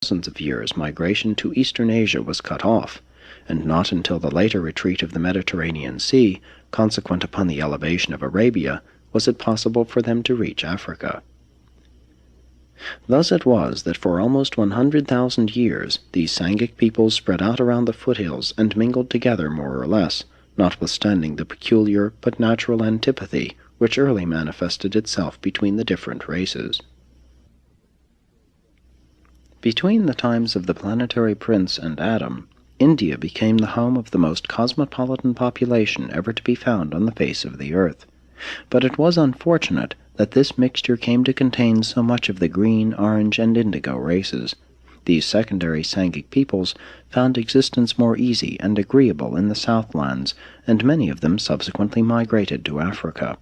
thousands of years migration to eastern Asia was cut off, and not until the later retreat of the Mediterranean Sea, consequent upon the elevation of Arabia, was it possible for them to reach Africa. Thus it was that for almost 100,000 years these Sangic peoples spread out around the foothills and mingled together more or less, notwithstanding the peculiar but natural antipathy which early manifested itself between the different races. Between the times of the planetary prince and Adam, India became the home of the most cosmopolitan population ever to be found on the face of the earth. But it was unfortunate that this mixture came to contain so much of the green, orange, and indigo races. These secondary Sangic peoples found existence more easy and agreeable in the southlands, and many of them subsequently migrated to Africa.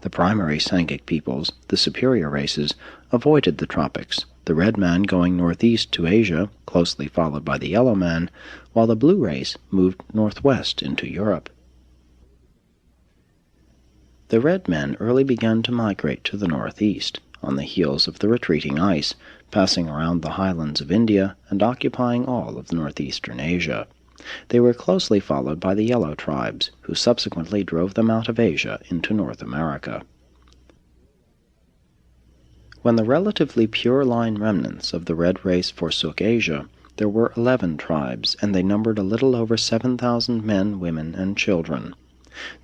The primary Sangic peoples, the superior races, avoided the tropics, the red man going northeast to Asia, closely followed by the yellow man, while the blue race moved northwest into Europe. The red men early began to migrate to the northeast, on the heels of the retreating ice, passing around the highlands of India and occupying all of northeastern Asia. They were closely followed by the yellow tribes, who subsequently drove them out of Asia into North America. When the relatively pure-line remnants of the red race forsook Asia, there were 11 tribes, and they numbered a little over 7,000 men, women, and children.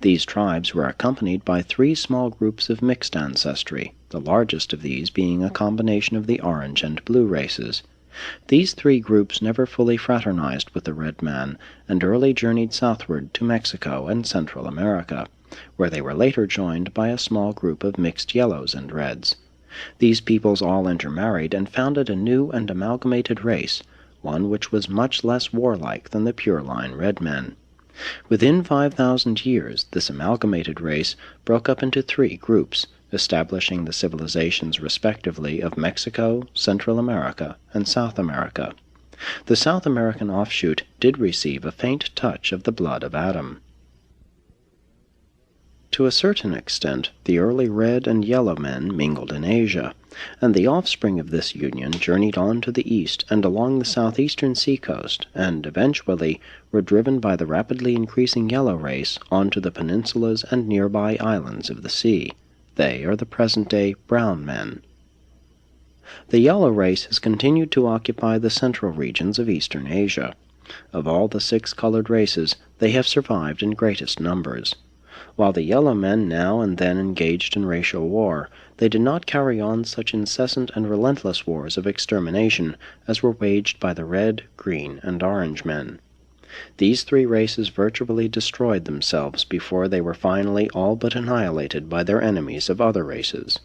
These tribes were accompanied by 3 small groups of mixed ancestry, the largest of these being a combination of the orange and blue races. These 3 groups never fully fraternized with the red man, and early journeyed southward to Mexico and Central America, where they were later joined by a small group of mixed yellows and reds. These peoples all intermarried and founded a new and amalgamated race, one which was much less warlike than the pure-line red men. Within 5,000 years, this amalgamated race broke up into 3 groups, establishing the civilizations respectively of Mexico, Central America, and South America. The South American offshoot did receive a faint touch of the blood of Adam. To a certain extent, the early red and yellow men mingled in Asia, and the offspring of this union journeyed on to the east and along the southeastern seacoast, and eventually were driven by the rapidly increasing yellow race onto the peninsulas and nearby islands of the sea. They are the present-day brown men. The yellow race has continued to occupy the central regions of eastern Asia. Of all the 6 colored races, they have survived in greatest numbers. While the yellow men now and then engaged in racial war, they did not carry on such incessant and relentless wars of extermination as were waged by the red, green, and orange men. These 3 races virtually destroyed themselves before they were finally all but annihilated by their enemies of other races.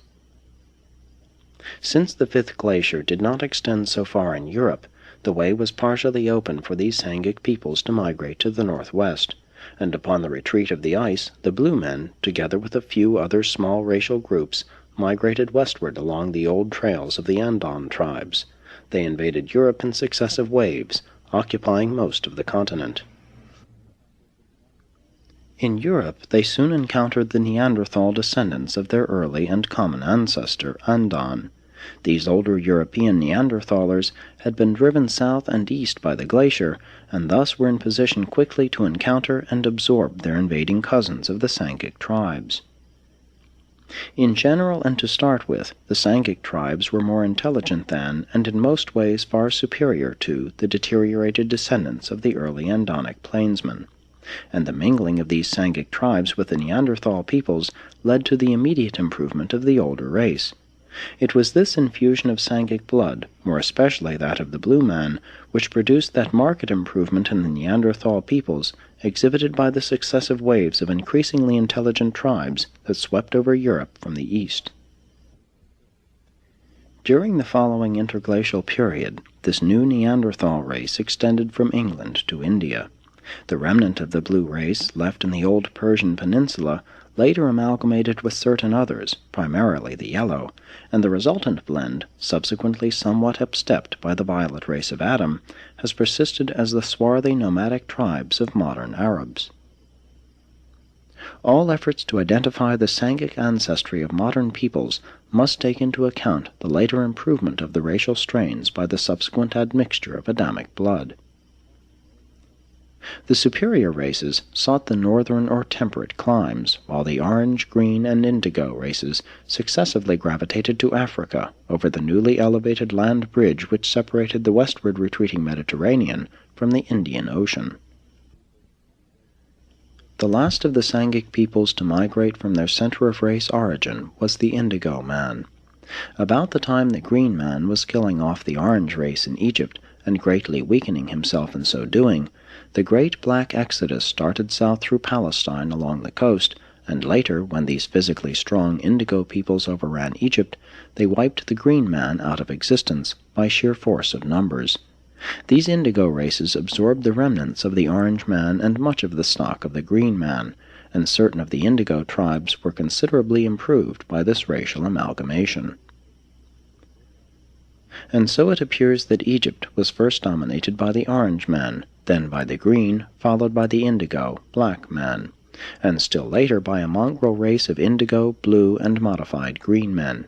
Since the 5th glacier did not extend so far in Europe, the way was partially open for these Sangic peoples to migrate to the northwest, and upon the retreat of the ice, the blue men, together with a few other small racial groups, migrated westward along the old trails of the Andon tribes. They invaded Europe in successive waves, occupying most of the continent. In Europe, they soon encountered the Neanderthal descendants of their early and common ancestor, Andon. These older European Neanderthalers had been driven south and east by the glacier, and thus were in position quickly to encounter and absorb their invading cousins of the Sangic tribes. In general, and to start with, the Sangic tribes were more intelligent than, and in most ways far superior to, the deteriorated descendants of the early Andonic plainsmen, and the mingling of these Sangic tribes with the Neanderthal peoples led to the immediate improvement of the older race. It was this infusion of Sangic blood, more especially that of the blue man, which produced that marked improvement in the Neanderthal peoples exhibited by the successive waves of increasingly intelligent tribes that swept over Europe from the east. During the following interglacial period, this new Neanderthal race extended from England to India. The remnant of the blue race left in the old Persian peninsula later amalgamated with certain others, primarily the yellow, and the resultant blend, subsequently somewhat upstepped by the violet race of Adam, has persisted as the swarthy nomadic tribes of modern Arabs. All efforts to identify the Sangic ancestry of modern peoples must take into account the later improvement of the racial strains by the subsequent admixture of Adamic blood. The superior races sought the northern or temperate climes, while the orange, green, and indigo races successively gravitated to Africa over the newly elevated land bridge which separated the westward retreating Mediterranean from the Indian Ocean. The last of the Sangic peoples to migrate from their center of race origin was the Indigo man. About the time the Green man was killing off the Orange race in Egypt and greatly weakening himself in so doing, the great black exodus started south through Palestine along the coast, and later, when these physically strong Indigo peoples overran Egypt, they wiped the Green man out of existence by sheer force of numbers. These Indigo races absorbed the remnants of the Orange man and much of the stock of the Green man, and certain of the Indigo tribes were considerably improved by this racial amalgamation. And so it appears that Egypt was first dominated by the Orange man, then by the Green, followed by the Indigo, Black man, and still later by a mongrel race of Indigo, Blue, and modified Green men.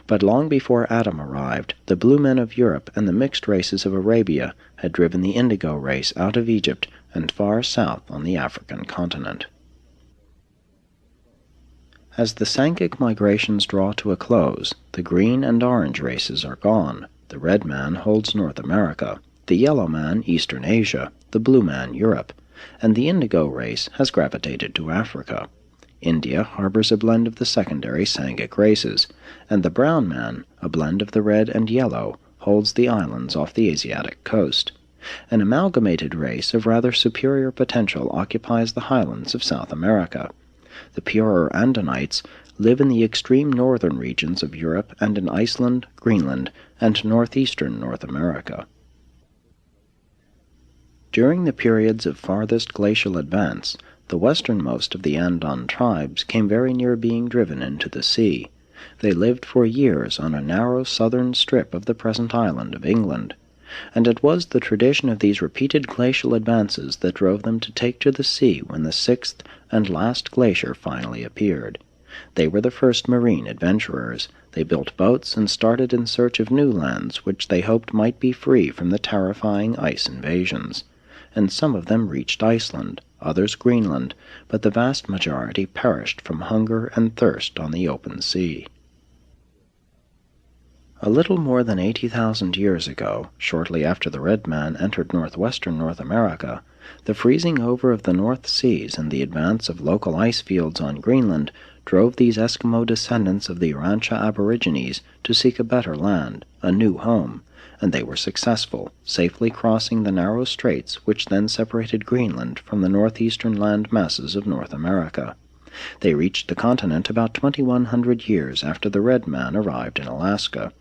But long before Adam arrived, the Blue men of Europe and the mixed races of Arabia had driven the Indigo race out of Egypt and far south on the African continent. As the Sangic migrations draw to a close, the Green and Orange races are gone. The Red man holds North America, the Yellow man Eastern Asia, the Blue man Europe, and the Indigo race has gravitated to Africa. India harbors a blend of the secondary Sangic races, and the Brown man, a blend of the red and yellow, holds the islands off the Asiatic coast. An amalgamated race of rather superior potential occupies the highlands of South America. The purer Andonites live in the extreme northern regions of Europe and in Iceland, Greenland, and northeastern North America. During the periods of farthest glacial advance, the westernmost of the Andon tribes came very near being driven into the sea. They lived for years on a narrow southern strip of the present island of England, and it was the tradition of these repeated glacial advances that drove them to take to the sea when the sixth and last glacier finally appeared. They were the first marine adventurers. They built boats and started in search of new lands which they hoped might be free from the terrifying ice invasions. And some of them reached Iceland, others Greenland, but the vast majority perished from hunger and thirst on the open sea. A little more than 80,000 years ago, shortly after the Red Man entered northwestern North America, the freezing over of the North Seas and the advance of local ice fields on Greenland drove these Eskimo descendants of the Urantia aborigines to seek a better land, a new home, and they were successful, safely crossing the narrow straits which then separated Greenland from the northeastern land masses of North America. They reached the continent about 2,100 years after the Red Man arrived in Alaska.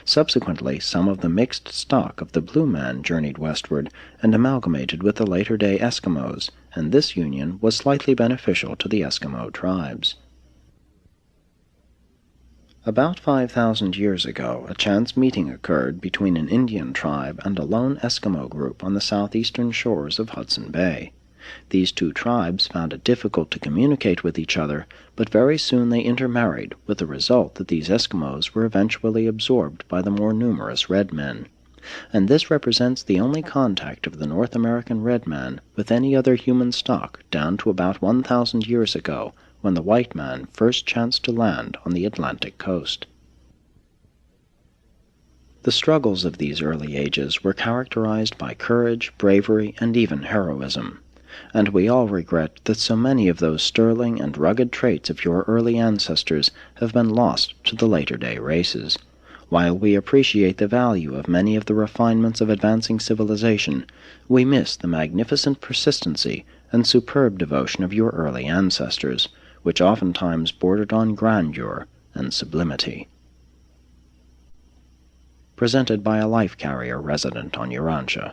Subsequently, some of the mixed stock of the Blue Man journeyed westward and amalgamated with the later-day Eskimos, and this union was slightly beneficial to the Eskimo tribes. About 5,000 years ago, a chance meeting occurred between an Indian tribe and a lone Eskimo group on the southeastern shores of Hudson Bay. These two tribes found it difficult to communicate with each other, but very soon they intermarried, with the result that these Eskimos were eventually absorbed by the more numerous Red Men. And this represents the only contact of the North American Red Man with any other human stock down to about 1,000 years ago, when the white man first chanced to land on the Atlantic coast. The struggles of these early ages were characterized by courage, bravery, and even heroism, and we all regret that so many of those sterling and rugged traits of your early ancestors have been lost to the later-day races. While we appreciate the value of many of the refinements of advancing civilization, we miss the magnificent persistency and superb devotion of your early ancestors, which oftentimes bordered on grandeur and sublimity. Presented by a life carrier resident on Urantia.